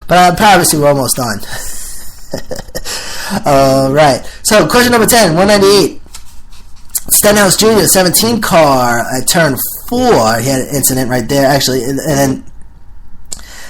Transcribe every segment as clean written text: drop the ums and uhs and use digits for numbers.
But obviously we're almost done. Alright, so question number 10, 198. Stenhouse Jr., 17 car at turn 4. He had an incident right there, actually, and then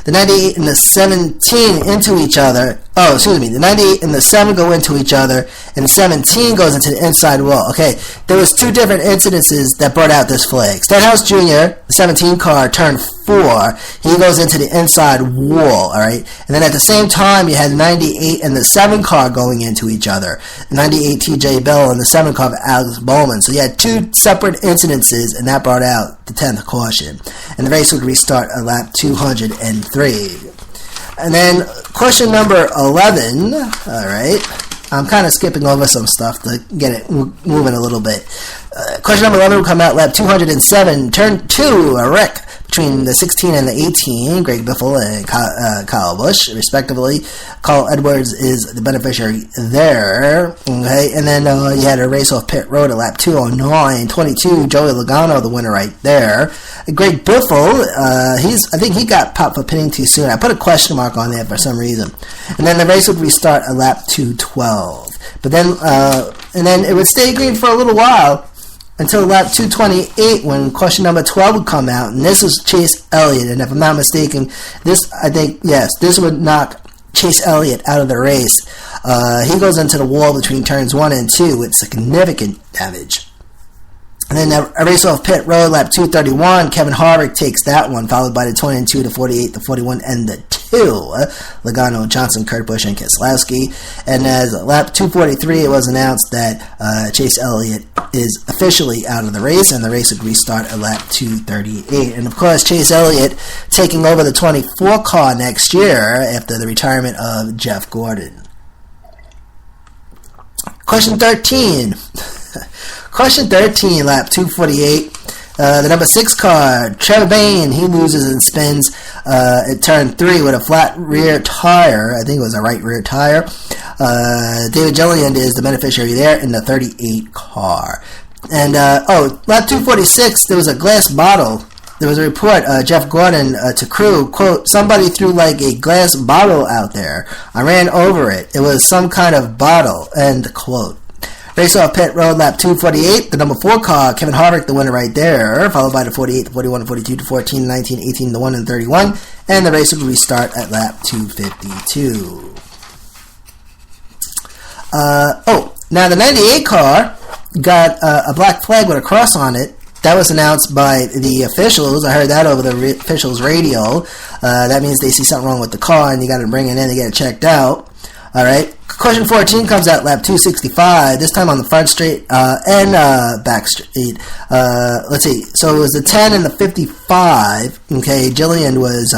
the 98 and the 17 into each other. Oh, excuse me. The 98 and the 7 go into each other, and the 17 goes into the inside wall. Okay, there was 2 different incidences that brought out this flag. Stenhouse Jr., the 17 car, turn 4. He goes into the inside wall, all right? And then at the same time, you had the 98 and the 7 car going into each other. The 98 TJ Bell and the 7 car of Alex Bowman. So you had 2 separate incidences, and that brought out the 10th caution. And the race would restart at lap 203. And then question number 11, all right. I'm kind of skipping over some stuff to get it moving a little bit. Question number 11 will come out lap 207, turn 2, a wreck between the 16 and the 18, Greg Biffle and Kyle Busch, respectively. Carl Edwards is the beneficiary there. Okay, and then you had a race off pit road at lap 209, 22, Joey Logano, the winner right there. Greg Biffle, I think he got popped for pitting too soon. I put a question mark on there for some reason. And then the race would restart at lap 212. But then, and then it would stay green for a little while, until lap 228 when question number 12 would come out, and this was Chase Elliott, and if I'm not mistaken, this would knock Chase Elliott out of the race. He goes into the wall between turns 1 and 2 with significant damage. And then a race off pit road, lap 231, Kevin Harvick takes that one, followed by the 22, the 48, the 41, and the 2, Logano, Johnson, Kurt Busch, and Keselowski. And as lap 243, it was announced that Chase Elliott is officially out of the race, and the race would restart at lap 238. And of course, Chase Elliott taking over the 24 car next year after the retirement of Jeff Gordon. Question 13. Question 13, lap 248. The number 6 car, Trevor Bayne, he loses and spins at turn 3 with a flat rear tire. I think it was a right rear tire. David Gilliland is the beneficiary there in the 38 car. And, lap 246, there was a glass bottle. There was a report, Jeff Gordon to crew, quote, somebody threw like a glass bottle out there. I ran over it. It was some kind of bottle, end quote. Race off pit road, lap 248, the number 4 car, Kevin Harvick, the winner right there, followed by the 48, the 41, the 42, the 14, 19, 18, the 1, and 31, and the race will restart at lap 252. Now the 98 car got a black flag with a cross on it. That was announced by the officials. I heard that over the officials' radio. That means they see something wrong with the car, and you got to bring it in to get it checked out. All right. Question 14 comes out lap 265, this time on the front straight and back straight. Let's see. So it was the 10 and the 55. Okay, Gilliland was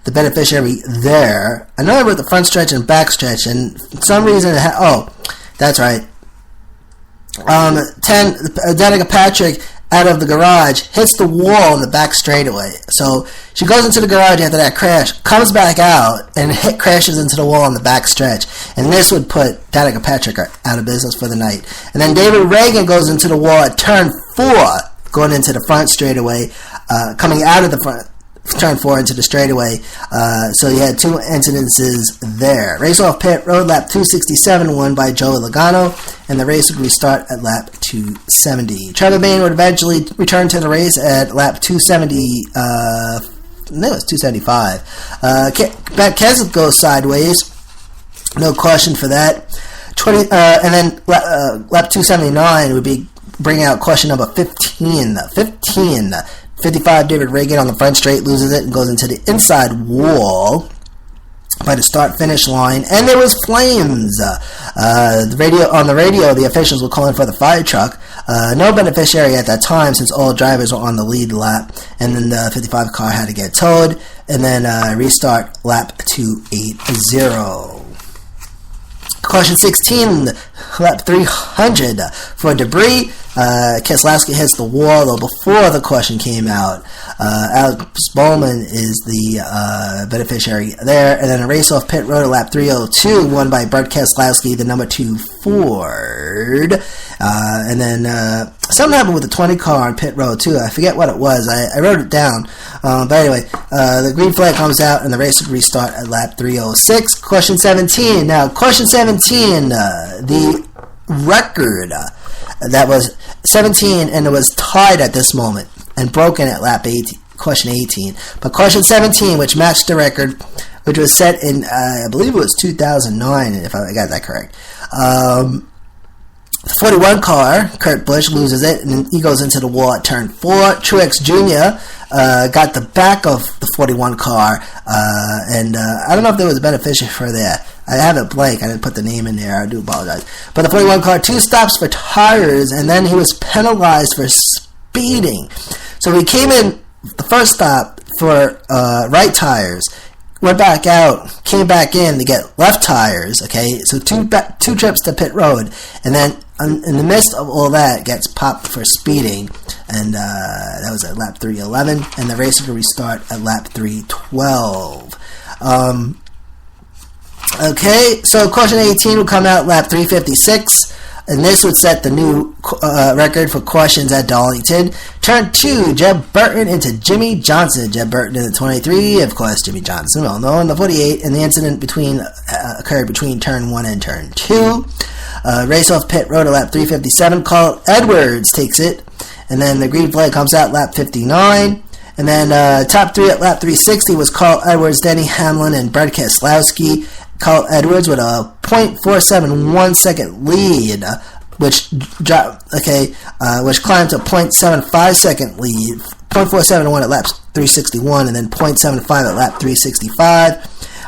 the beneficiary there. I know about the front stretch and back stretch, and for some reason, that's right. 10, Danica Patrick out of the garage, hits the wall in the back straightaway. So she goes into the garage after that crash, comes back out, and crashes into the wall in the back stretch. And this would put Danica Patrick out of business for the night. And then David Reagan goes into the wall at turn 4, going into the front straightaway, coming out of the front. Turn 4 into the straightaway. So you had 2 incidences there. Race off pit road, lap 267, won by Joey Logano, and the race would restart at lap 270. Trevor Bayne would eventually return to the race at lap 270. No, it was 275. Matt Kenseth goes sideways. No caution for that. And then lap 279 would be bringing out caution number 15. 55, David Reagan on the front straight loses it and goes into the inside wall by the start-finish line, and there was flames. On the radio, the officials were calling for the fire truck. No beneficiary at that time since all drivers were on the lead lap, and then the 55 car had to get towed, and then restart lap 280. Caution 16, lap 300 for debris. Keselowski hits the wall, though, before the caution came out. Alex Bowman is the beneficiary there. And then a race off pit road at lap 302, won by Burt Keselowski, the number 2 Ford. And then something happened with the 20 car on pit road, too. I forget what it was. I wrote it down. But anyway, the green flag comes out, and the race would restart at lap 306. Caution 17. Now, caution 17, the record that was 17, and it was tied at this moment and broken at lap 18, caution 18. But caution 17, which matched the record, which was set in, I believe it was 2009, if I got that correct. The 41 car, Kurt Busch, loses it, and he goes into the wall at turn 4. Truex Jr. Got the back of the 41 car, and I don't know if there was a beneficiary for that. I have it blank. I didn't put the name in there. I do apologize. But the 41 car, 2 stops for tires, and then he was penalized for speeding. So he came in the first stop for right tires, went back out, came back in to get left tires. Okay, so two trips to pit road, and then in the midst of all that, gets popped for speeding, and that was at lap 311, and the race will restart at lap 312. Okay, so caution 18 will come out lap 356, and this would set the new record for cautions at Darlington. Turn 2, Jeb Burton into Jimmy Johnson. Jeb Burton in the 23, of course, Jimmy Johnson, well known, the 48, and the incident occurred between turn 1 and turn 2. Race off pit road at lap 357, Carl Edwards takes it, and then the green flag comes out lap 59. And then top 3 at lap 360 was Carl Edwards, Denny Hamlin, and Brad Keselowski. Carl Edwards with a .471 second lead, which climbed to .75 second lead, .471 at lap 361, and then .75 at lap 365.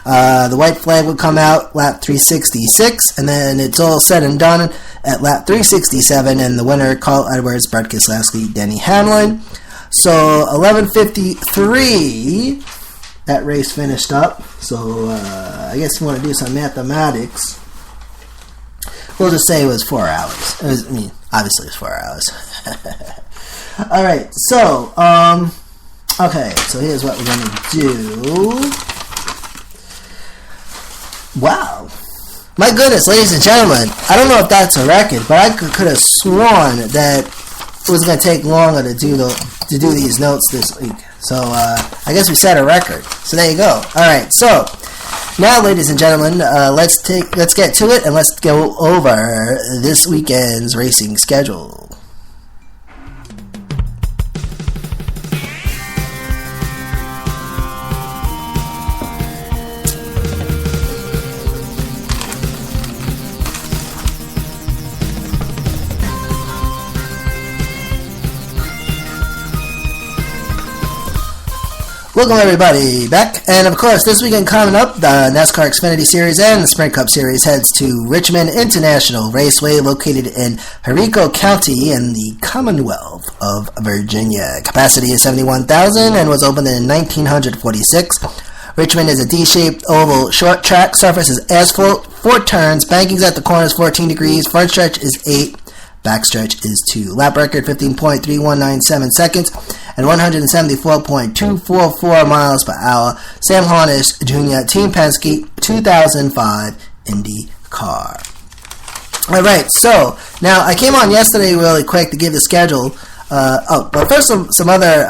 The white flag would come out lap 366, and then it's all said and done at lap 367, and the winner, Carl Edwards, Brad Keselowski, Denny Hamlin. So 11:53, that race finished up. So I guess you want to do some mathematics. We'll just say it was 4 hours. Obviously it was 4 hours. All right. So okay. So here's what we're gonna do. Wow. My goodness, ladies and gentlemen, I don't know if that's a record, but I could have sworn that it was going to take longer to do these notes this week. So I guess we set a record. So there you go. All right. So now, ladies and gentlemen, let's get to it, and let's go over this weekend's racing schedule. Welcome everybody back, and of course this weekend coming up, the NASCAR Xfinity Series and the Sprint Cup Series heads to Richmond International Raceway, located in Henrico County in the Commonwealth of Virginia. Capacity is 71,000 and was opened in 1946. Richmond is a D-shaped oval short track. Surface is asphalt, 4 turns, bankings at the corners 14 degrees, front stretch is 8, backstretch is 2. Lap record 15.3197 seconds and 174.244 miles per hour. Sam Hornish Jr., Team Penske, 2005 Indy car. Alright, so now I came on yesterday really quick to give the schedule. But first some other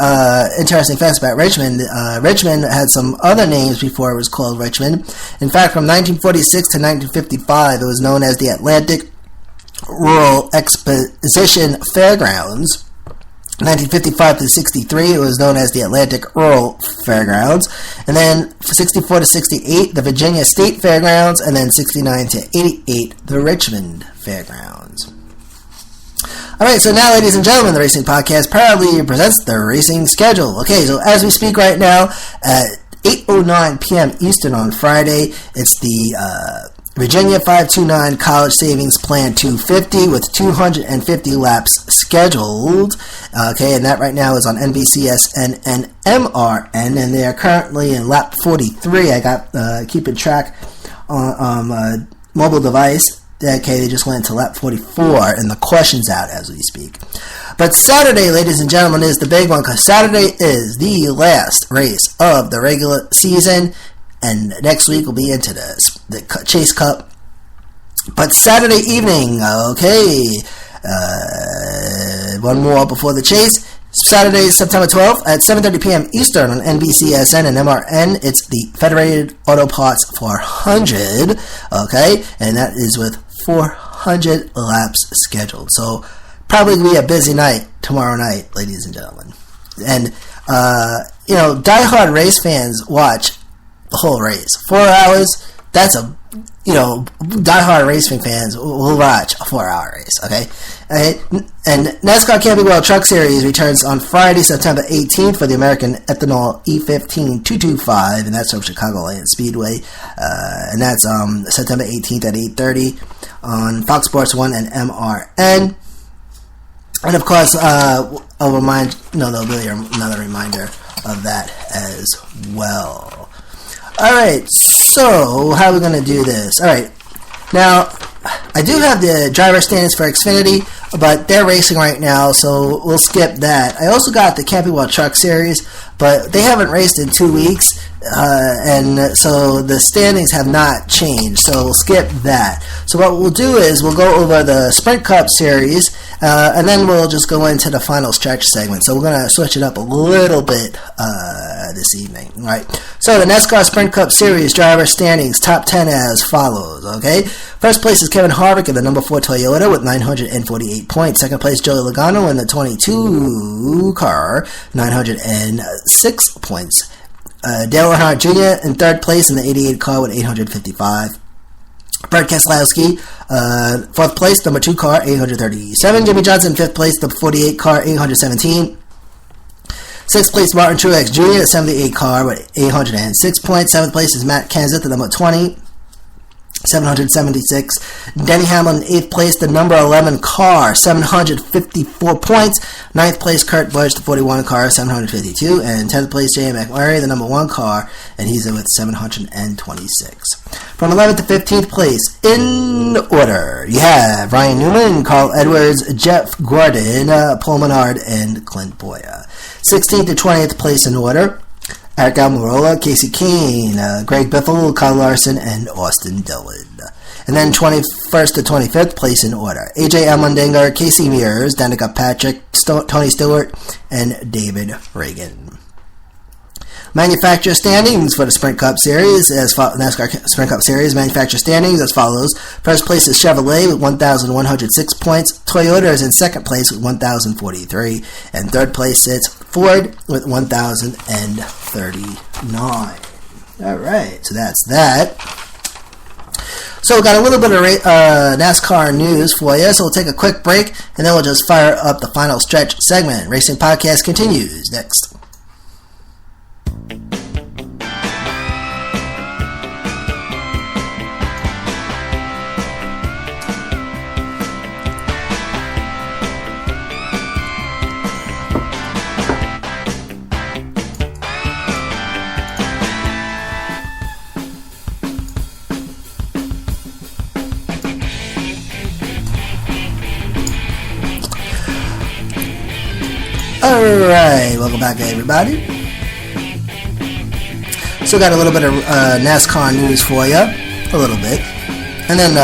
interesting facts about Richmond. Richmond had some other names before it was called Richmond. In fact, from 1946 to 1955, it was known as the Atlantic Rural Exposition Fairgrounds. 1955 to 63, it was known as the Atlantic Rural Fairgrounds. And then 64 to 68, the Virginia State Fairgrounds. And then 69 to 88, the Richmond Fairgrounds. Alright, so now, ladies and gentlemen, the Racing Podcast proudly presents the racing schedule. Okay, so as we speak right now, at 8:09 p.m. Eastern on Friday, it's the Virginia 529 College Savings Plan 250 with 250 laps scheduled. Okay, and that right now is on NBCSN and MRN, and they are currently in lap 43. I got keeping track on mobile device, Okay, they just went into lap 44, and the caution's out as we speak. But Saturday, ladies and gentlemen, is the big one, because Saturday is the last race of the regular season, and next week we'll be into the Chase Cup. But Saturday evening, okay, one more before the Chase. Saturday, September 12th at 7:30 p.m. Eastern on NBCSN and MRN. It's the Federated Auto Parts 400, okay, and that is with 400 laps scheduled. So probably be a busy night tomorrow night, ladies and gentlemen. And diehard race fans watch the whole race. 4 hours. That's a diehard racing fans will watch a 4-hour race, okay? And NASCAR Camping World Truck Series returns on Friday, September 18th for the American Ethanol E15 225, and that's from Chicagoland Speedway. And that's September 18th at 8:30 on Fox Sports 1 and MRN. And of course, there'll be another reminder of that as well. Alright, so how are we going to do this? Alright, now, I do have the driver standings for Xfinity, but they're racing right now, so we'll skip that. I also got the Camping World Truck Series, but they haven't raced in 2 weeks, and so the standings have not changed, so we'll skip that. So what we'll do is we'll go over the Sprint Cup Series, and then we'll just go into the final stretch segment. So we're going to switch it up a little bit this evening, right? So the NASCAR Sprint Cup Series driver standings, top 10 as follows, okay? First place is Kevin Harvick in the number 4 Toyota with 948 points. Second place, Joey Logano in the 22 car, 906 points. Dale Earnhardt Jr. in third place in the 88 car with 855. Brad Keselowski, fourth place, number 2 car, 837. Jimmy Johnson, fifth place, the 48 car, 817. Sixth place, Martin Truex Jr., the 78 car with 806 points. Seventh place is Matt Kenseth, the number 20, 776. Denny Hamlin, 8th place, the number 11 car, 754 points. 9th place, Kurt Busch, the 41 car, 752. And 10th place, J.M. McMurray, the number 1 car, and he's with 726. From 11th to 15th place, in order, you have Ryan Newman, Carl Edwards, Jeff Gordon, Paul Menard, and Clint Boyer. 16th to 20th place in order, Eric Almirola, Casey Kane, Greg Biffle, Kyle Larson, and Austin Dillon. And then 21st to 25th place in order, AJ Allmendinger, Casey Mears, Danica Patrick, Tony Stewart, and David Reagan. Manufacturer standings for the Sprint Cup Series, NASCAR Sprint Cup Series, manufacturer standings as follows. First place is Chevrolet with 1,106 points. Toyota is in second place with 1,043. And third place sits Ford with 1,039. Alright, so that's that. So we got a little bit of NASCAR news for you, so we'll take a quick break, and then we'll just fire up the final stretch segment. Racing Podcast continues next. Alright, welcome back everybody. Still got a little bit of NASCAR news for you, a little bit. And then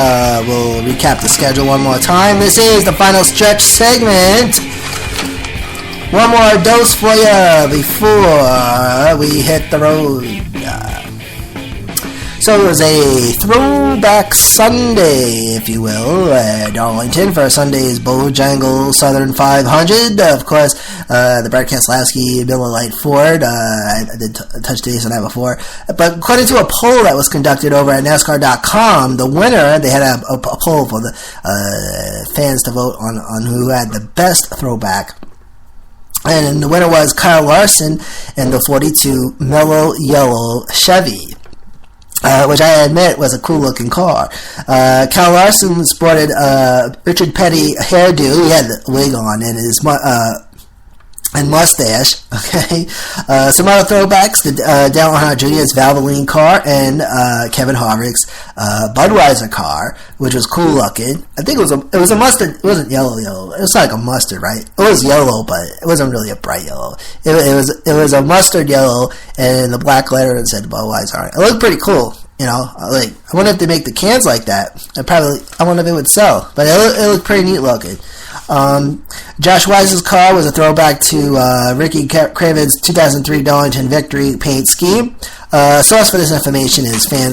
we'll recap the schedule one more time. This is the final stretch segment. One more dose for you before we hit the road. So it was a throwback Sunday, if you will, at Darlington for Sunday's Bojangles Southern 500. Of course, the Brad Keselowski, Miller Lite Ford. I did touch base on that before. But according to a poll that was conducted over at NASCAR.com, the winner, they had a poll for the fans to vote on who had the best throwback. And the winner was Kyle Larson in the 42 Mellow Yellow Chevy. Which I admit was a cool-looking car. Kyle Larson sported Richard Petty hairdo. He had the wig on, and and mustache. Okay, some other throwbacks: the Dale Earnhardt Jr.'s Valvoline car and Kevin Harvick's Budweiser car, which was cool looking. I think it was a mustard. It wasn't yellow. It was like a mustard, right? It was yellow, but it wasn't really a bright yellow. It was a mustard yellow, and the black letter that said Budweiser on it. It looked pretty cool. You know, like, I wonder if they make the cans like that. I wonder if it would sell. But it looked pretty neat looking. Josh Wise's car was a throwback to Ricky Craven's 2003 Darlington Victory paint scheme. Source for this information is fans.